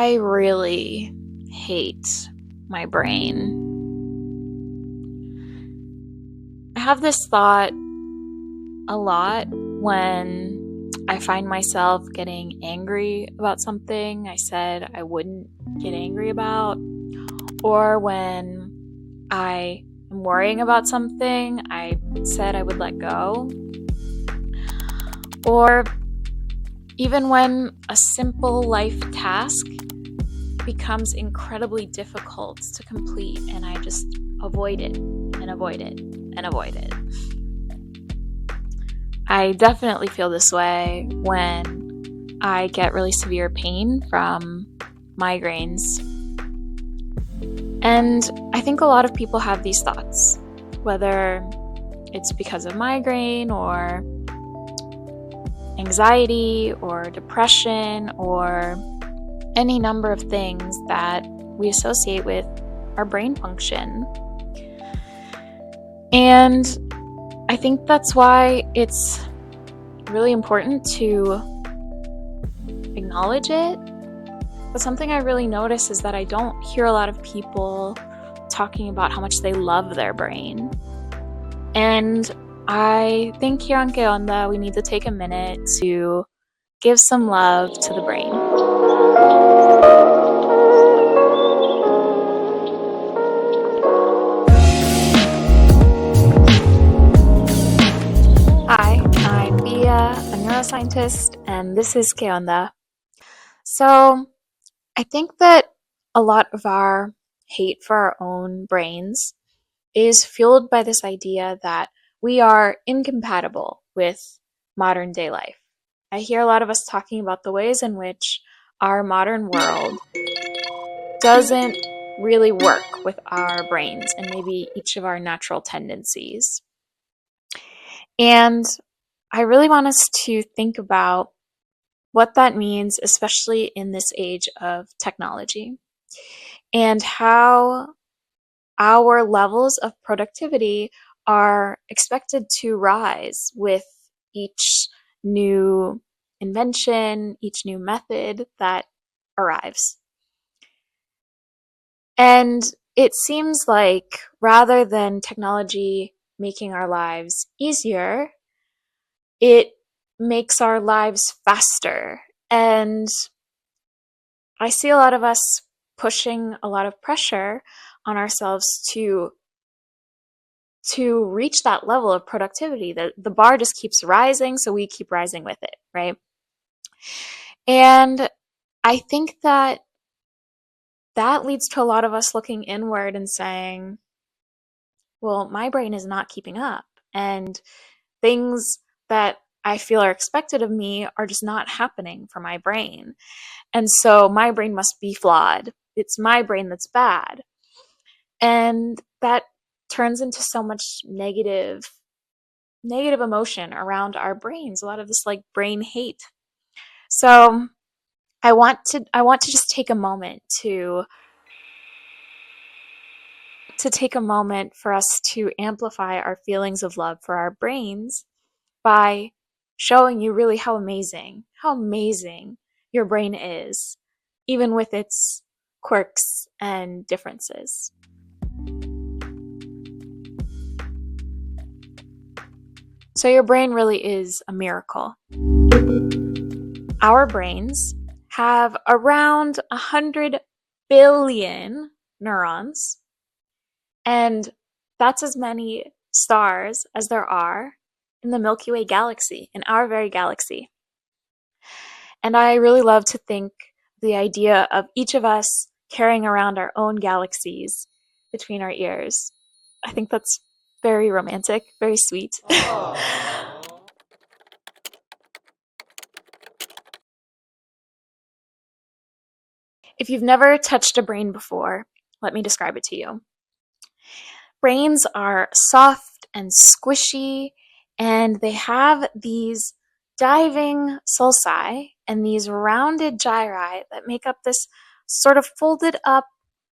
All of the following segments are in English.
I really hate my brain. I have this thought a lot when I find myself getting angry about something I said I wouldn't get angry about, or when I am worrying about something I said I would let go, or even when a simple life task becomes incredibly difficult to complete and I just avoid it and avoid it and avoid it. I definitely feel this way when I get really severe pain from migraines. And I think a lot of people have these thoughts, whether it's because of migraine or anxiety or depression or any number of things that we associate with our brain function. And I think that's why it's really important to acknowledge it. But something I really notice is that I don't hear a lot of people talking about how much they love their brain. And I think here on Qué Onda, we need to take a minute to give some love to the brain. Hi, I'm Bia, a neuroscientist, and this is Qué Onda. So, I think that a lot of our hate for our own brains is fueled by this idea that we are incompatible with modern day life. I hear a lot of us talking about the ways in which our modern world doesn't really work with our brains and maybe each of our natural tendencies. And I really want us to think about what that means, especially in this age of technology, and how our levels of productivity are expected to rise with each new invention, each new method that arrives. And it seems like rather than technology making our lives easier, it makes our lives faster. And I see a lot of us pushing a lot of pressure on ourselves to reach that level of productivity. The bar just keeps rising, so we keep rising with it, right? And I think that leads to a lot of us looking inward and saying, well, my brain is not keeping up, and things that I feel are expected of me are just not happening for my brain. And so my brain must be flawed. It's my brain that's bad. And that turns into so much negative emotion around our brains, a lot of this like brain hate. So I want to just take a moment to take a moment for us to amplify our feelings of love for our brains by showing you really how amazing your brain is, even with its quirks and differences. So your brain really is a miracle. Our brains have around 100 billion neurons, and that's as many stars as there are in the Milky Way galaxy, in our very galaxy. And I really love to think the idea of each of us carrying around our own galaxies between our ears. I think that's very romantic, very sweet. If you've never touched a brain before, let me describe it to you. Brains are soft and squishy, and they have these diving sulci and these rounded gyri that make up this sort of folded up,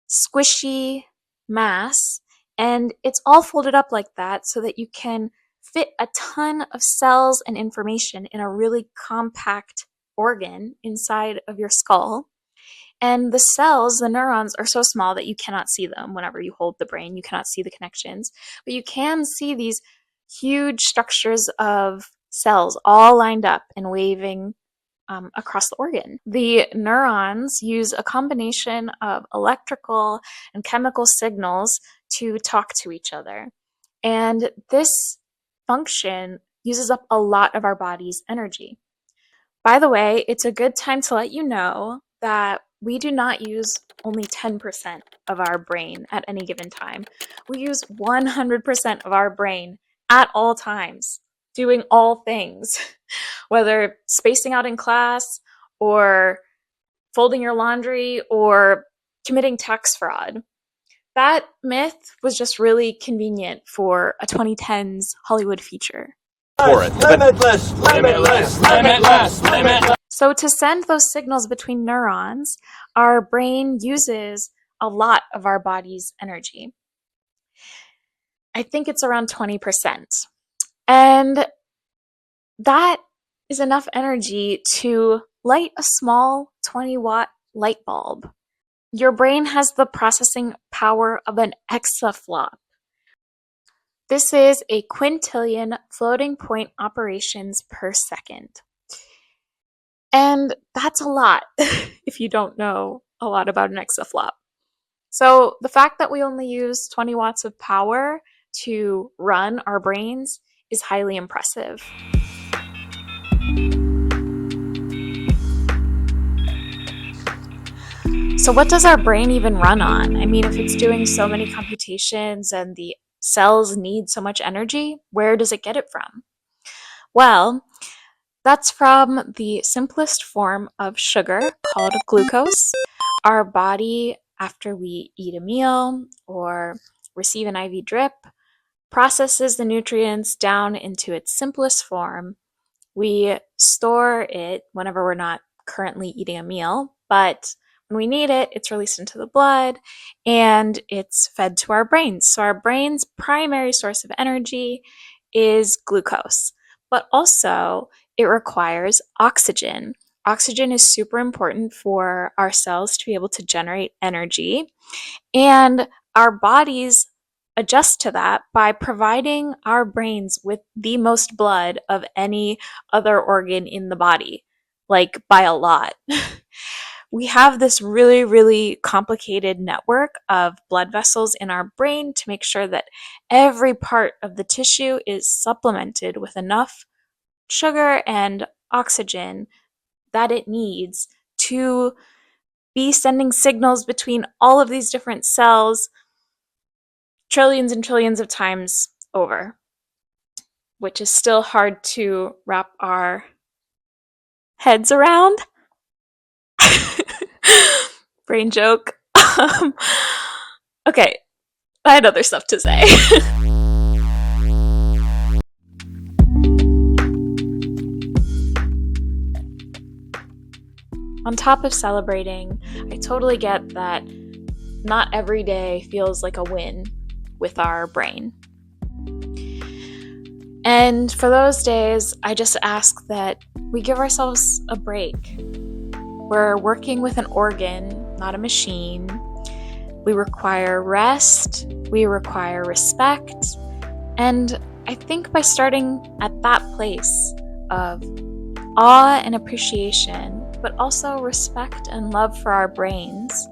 squishy mass. And it's all folded up like that so that you can fit a ton of cells and information in a really compact organ inside of your skull. And the cells, the neurons, are so small that you cannot see them whenever you hold the brain. You cannot see the connections, but you can see these huge structures of cells all lined up and waving across the organ. The neurons use a combination of electrical and chemical signals to talk to each other. And this function uses up a lot of our body's energy. By the way, it's a good time to let you know that we do not use only 10% of our brain at any given time. We use 100% of our brain at all times, doing all things, whether spacing out in class or folding your laundry or committing tax fraud. That myth was just really convenient for a 2010s Hollywood feature. Limitless, limitless, limitless, limitless. So to send those signals between neurons, our brain uses a lot of our body's energy. I think it's around 20%. And that is enough energy to light a small 20-watt light bulb. Your brain has the processing power of an exaflop. This is a quintillion floating point operations per second. And that's a lot if you don't know a lot about an exaflop. So the fact that we only use 20 watts of power to run our brains is highly impressive. So what does our brain even run on? I mean, if it's doing so many computations and the cells need so much energy, where does it get it from? Well, that's from the simplest form of sugar called glucose. Our body, after we eat a meal or receive an IV drip, processes the nutrients down into its simplest form. We store it whenever we're not currently eating a meal, but when we need it, it's released into the blood and it's fed to our brains. So our brain's primary source of energy is glucose, but also it requires oxygen. Oxygen is super important for our cells to be able to generate energy, and our bodies adjust to that by providing our brains with the most blood of any other organ in the body, like by a lot. We have this really, really complicated network of blood vessels in our brain to make sure that every part of the tissue is supplemented with enough sugar and oxygen that it needs to be sending signals between all of these different cells trillions and trillions of times over, which is still hard to wrap our heads around. Brain joke. Okay, I had other stuff to say. On top of celebrating, I totally get that not every day feels like a win with our brain. And for those days, I just ask that we give ourselves a break. We're working with an organ, not a machine. We require rest, we require respect, and I think by starting at that place of awe and appreciation, but also respect and love for our brains,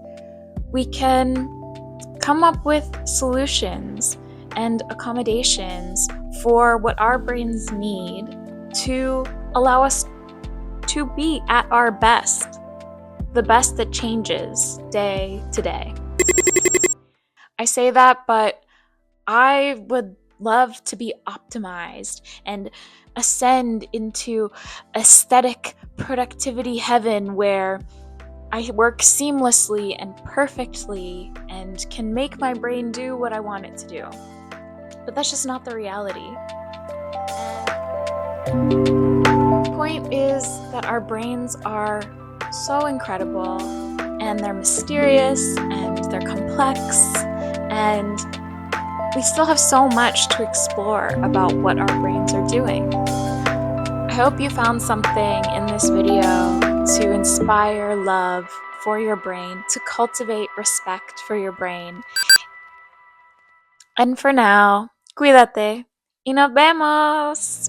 we can come up with solutions and accommodations for what our brains need to allow us to be at our best, the best that changes day to day. I say that, but I would love to be optimized and ascend into aesthetic productivity heaven where I work seamlessly and perfectly and can make my brain do what I want it to do. But that's just not the reality. The point is that our brains are so incredible, and they're mysterious, and they're complex, and we still have so much to explore about what our brains are doing. I hope you found something in this video to inspire love for your brain, to cultivate respect for your brain. And for now, cuídate y nos vemos.